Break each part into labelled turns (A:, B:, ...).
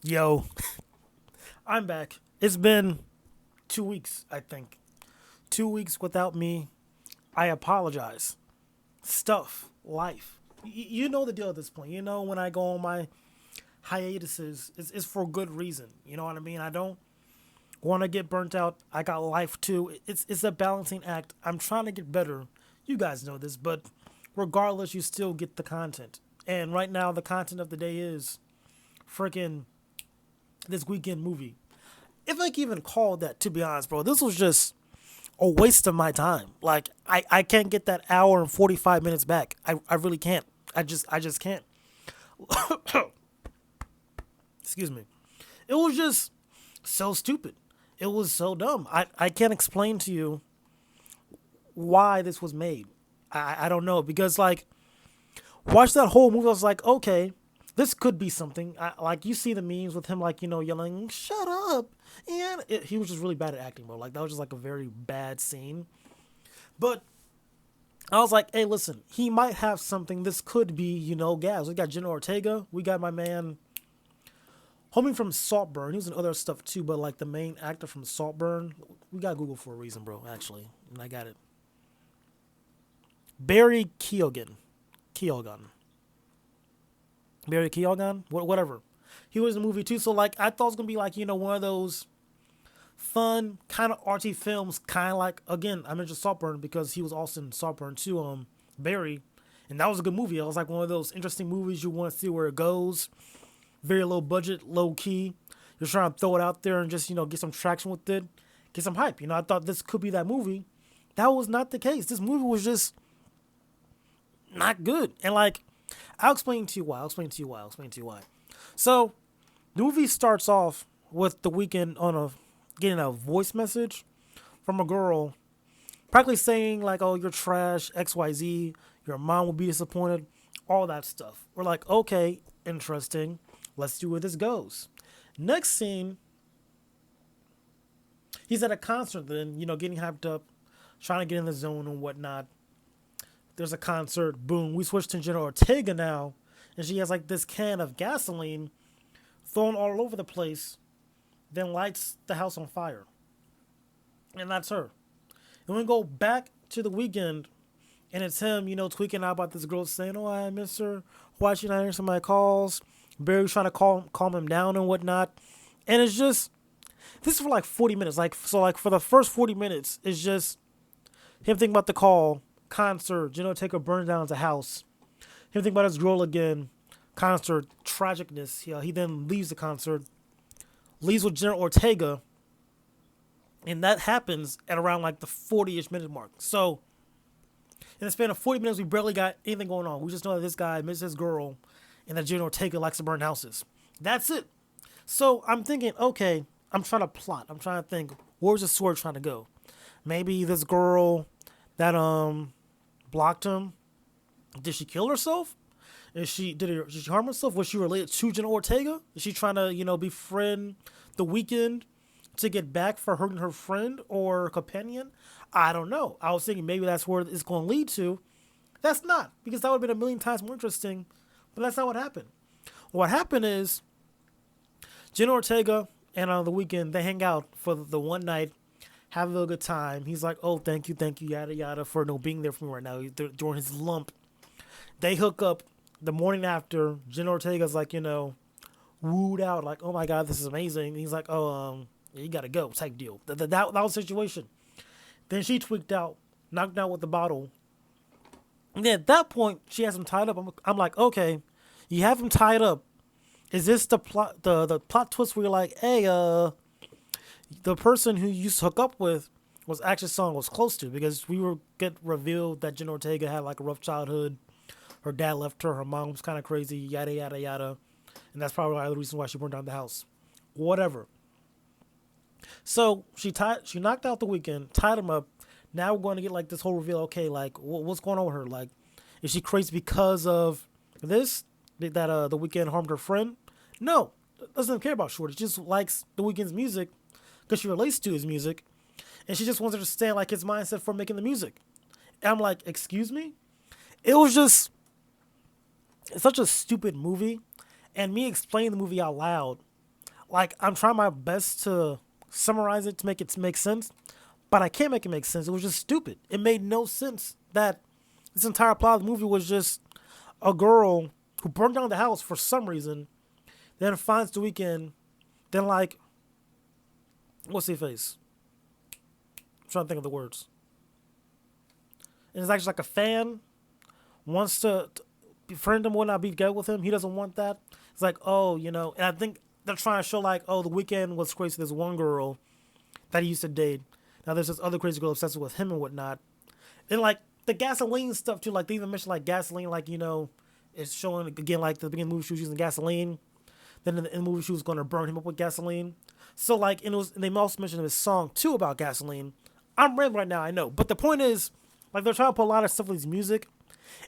A: Yo, I'm back. It's been 2 weeks, I think. 2 weeks without me. I apologize. Stuff, life. You know the deal at this point. You know, when I go on my hiatuses, it's for good reason. You know what I mean? I don't want to get burnt out. I got life too. It's a balancing act. I'm trying to get better. You guys know this, but regardless, you still get the content. And right now, the content of the day is freaking this weekend movie. If I can even call that, to be honest, bro, this was just a waste of my time. Like I can't get that hour and 45 minutes back. I really can't. I just can't. Excuse me. It was just so stupid. It was so dumb. I can't explain to you why this was made. I don't know because like watch that whole movie. I was like, okay, this could be something. Like you see the memes with him, like yelling, "Shut up!" And he was just really bad at acting, bro. Like that was just like a very bad scene. But I was like, hey, listen, he might have something. This could be, gas. We got Jenna Ortega. We got my man, homie from Saltburn. He was in other stuff too, but like the main actor from Saltburn. We got Google for a reason, bro. Actually, and I got it. Barry Keoghan. Keoghan. Barry Keoghan, whatever. He was in the movie too, so like I thought it was gonna be like one of those fun kind of artsy films, kind of like again I mentioned Saltburn because he was also in Saltburn too. Barry, and that was a good movie. It was like one of those interesting movies you want to see where it goes. Very low budget, low key. You're trying to throw it out there and just get some traction with it, get some hype. I thought this could be that movie. That was not the case. This movie was just not good, and like I'll explain to you why. I'll explain to you why. I'll explain to you why. So the movie starts off with the weekend on a getting a voice message from a girl, practically saying like, "Oh, you're trash, X, Y, Z. Your mom will be disappointed." All that stuff. We're like, okay, interesting. Let's see where this goes. Next scene, he's at a concert. Then getting hyped up, trying to get in the zone and whatnot. There's a concert. Boom. We switch to Jenna Ortega now, and she has like this can of gasoline thrown all over the place. Then lights the house on fire, and that's her. And we go back to the weekend, and it's him, tweaking out about this girl saying, "Oh, I miss her. Why she not answering my calls?" Barry's trying to calm him down and whatnot, and it's just this is for like 40 minutes. Like so, like for the first 40 minutes, it's just him thinking about the call, concert, take a burn down his house. Him thinking about his girl again, concert, tragicness. Yeah, he then leaves the concert, leaves with Jenna Ortega, and that happens at around like the 40-ish minute mark. So in the span of 40 minutes, we barely got anything going on. We just know that this guy misses his girl and that Jenna Ortega likes to burn houses. That's it. So I'm thinking, okay, I'm trying to plot. I'm trying to think, where's the sword trying to go? Maybe this girl that blocked him, did she kill herself? Did she harm herself? Was she related to Jenna Ortega? Is she trying to befriend the weekend to get back for hurting her friend or companion? I don't know. I was thinking maybe that's where it's going to lead to. That's not, because that would have been a million times more interesting. But that's not what happened. What happened is Jenna Ortega and on the weekend they hang out for the one night, have a good time. He's like, "Oh, thank you, yada yada, for being there for me right now during his lump." They hook up the morning after. Jenna Ortega's like, wooed out, like, "Oh my god, this is amazing." And he's like, "Oh, yeah, you gotta go," type deal. That was the situation. Then she tweaked out, knocked out with the bottle. And then at that point, she has him tied up. I'm like, okay, you have him tied up. Is this the plot? The plot twist where you're like, hey, the person who you used to hook up with was actually someone was close to, because we were get revealed that Jen Ortega had like a rough childhood. Her dad left her. Her mom was kind of crazy. Yada yada yada, and that's probably the reason why she burned down the house. Whatever. So she knocked out the weekend, tied him up. Now we're going to get like this whole reveal. Okay, like what's going on with her? Like, is she crazy because of this? That the weekend harmed her friend? No, doesn't care about Shorty. She just likes the weekend's music because she relates to his music, and she just wants to understand like his mindset for making the music. And I'm like, excuse me? It was just it's such a stupid movie, and me explaining the movie out loud. Like, I'm trying my best to summarize it to make it make sense, but I can't make it make sense. It was just stupid. It made no sense that this entire plot of the movie was just a girl who burned down the house for some reason, then finds the weekend, then like, what's his face? I'm trying to think of the words. And it's actually like a fan wants to befriend him, will not be good with him. He doesn't want that. It's like, oh, and I think they're trying to show like, oh, the weekend was crazy. There's one girl that he used to date. Now there's this other crazy girl obsessed with him and whatnot. And like the gasoline stuff too, like they even mentioned like gasoline, like it's showing again like the beginning of the movie she was using gasoline. Then in the movie she was going to burn him up with gasoline. So like, and they also mentioned his song too about gasoline. I'm rambling right now, I know, but the point is, like they're trying to put a lot of stuff in his music.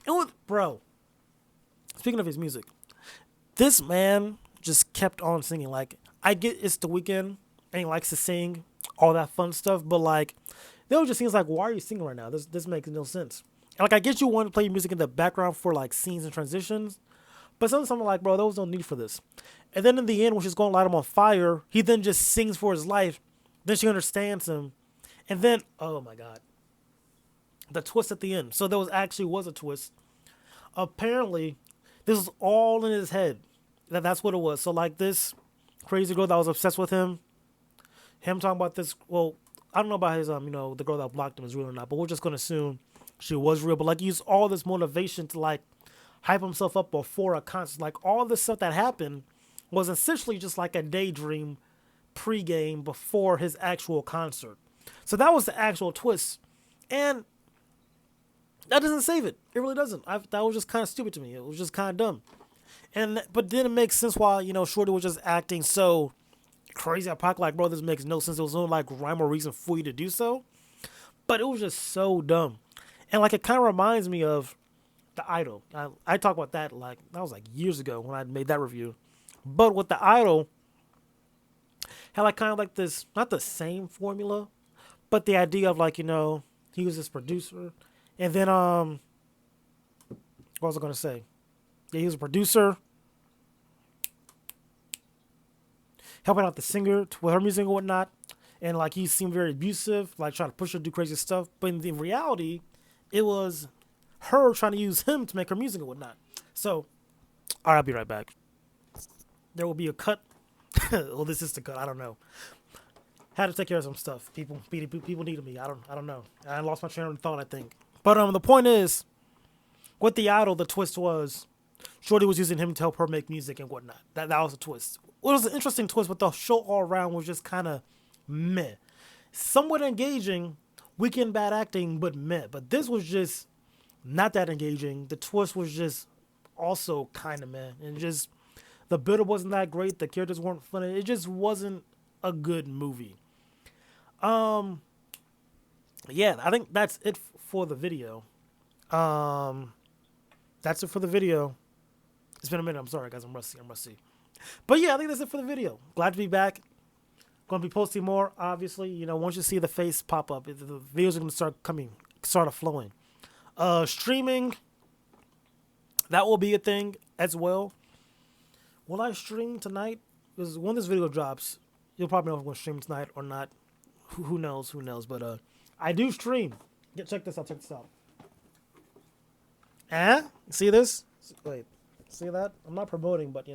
A: And bro, speaking of his music, this man just kept on singing. Like I get it's the weekend and he likes to sing all that fun stuff, but like there was just scenes like, why are you singing right now? This makes no sense. And like I get you want to play your music in the background for like scenes and transitions, but something like, bro, there was no need for this. And then in the end, when she's going to light him on fire, he then just sings for his life. Then she understands him. And then, oh my God, the twist at the end. So there was a twist. Apparently, this was all in his head. That's what it was. So like this crazy girl that was obsessed with him talking about this, well, I don't know about his, the girl that blocked him is real or not, but we're just going to assume she was real. But like he used all this motivation to like hype himself up before a concert. Like all this stuff that happened was essentially just like a daydream pregame before his actual concert. So that was the actual twist. And that doesn't save it. It really doesn't. That was just kind of stupid to me. It was just kind of dumb. But then it makes sense why, Shorty was just acting so crazy. I probably like, bro, this makes no sense. There was no like rhyme or reason for you to do so. But it was just so dumb. And like it kind of reminds me of The Idol. I talked about that that was like years ago when I made that review. But with The Idol, had like kind of like this, not the same formula, but the idea of like, he was this producer. And then, what was I going to say? Yeah, he was a producer, helping out the singer with her music and whatnot. And like he seemed very abusive, like trying to push her to do crazy stuff. But in reality, it was her trying to use him to make her music and whatnot. So, all right, I'll be right back. There will be a cut. Well, this is the cut. I don't know. Had to take care of some stuff. People needed me. I don't know. I lost my train of thought, I think. But the point is, with The Idol, the twist was Shorty was using him to help her make music and whatnot. That was a twist. It was an interesting twist, but the show all around was just kind of meh. Somewhat engaging, weekend bad acting, but meh. But this was just not that engaging. The twist was just also kind of meh. And just, the build wasn't that great. The characters weren't funny. It just wasn't a good movie. Yeah, I think that's it for the video. That's it for the video. It's been a minute. I'm sorry, guys. I'm rusty. But yeah, I think that's it for the video. Glad to be back. Going to be posting more, obviously. Once you see the face pop up, the videos are going to start flowing. Streaming, that will be a thing as well. Will I stream tonight? Because when this video drops, you'll probably know if I'm going to stream tonight or not. Who knows? But I do stream. Check this out. See this? Wait. See that? I'm not promoting, but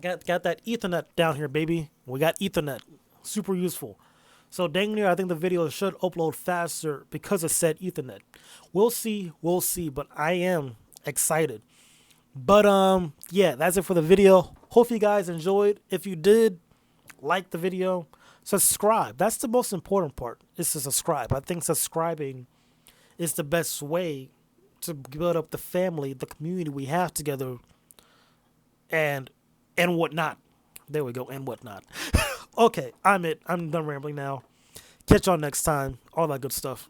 A: got that Ethernet down here, baby. We got Ethernet. Super useful. So dang near, I think the video should upload faster because of said Ethernet. We'll see, but I am excited. But yeah, that's it for the video. Hope you guys enjoyed. If you did, like the video, subscribe. That's the most important part, is to subscribe. I think subscribing is the best way to build up the family, the community we have together, and whatnot. There we go, and whatnot. Okay, I'm done rambling now. Catch y'all next time. All that good stuff.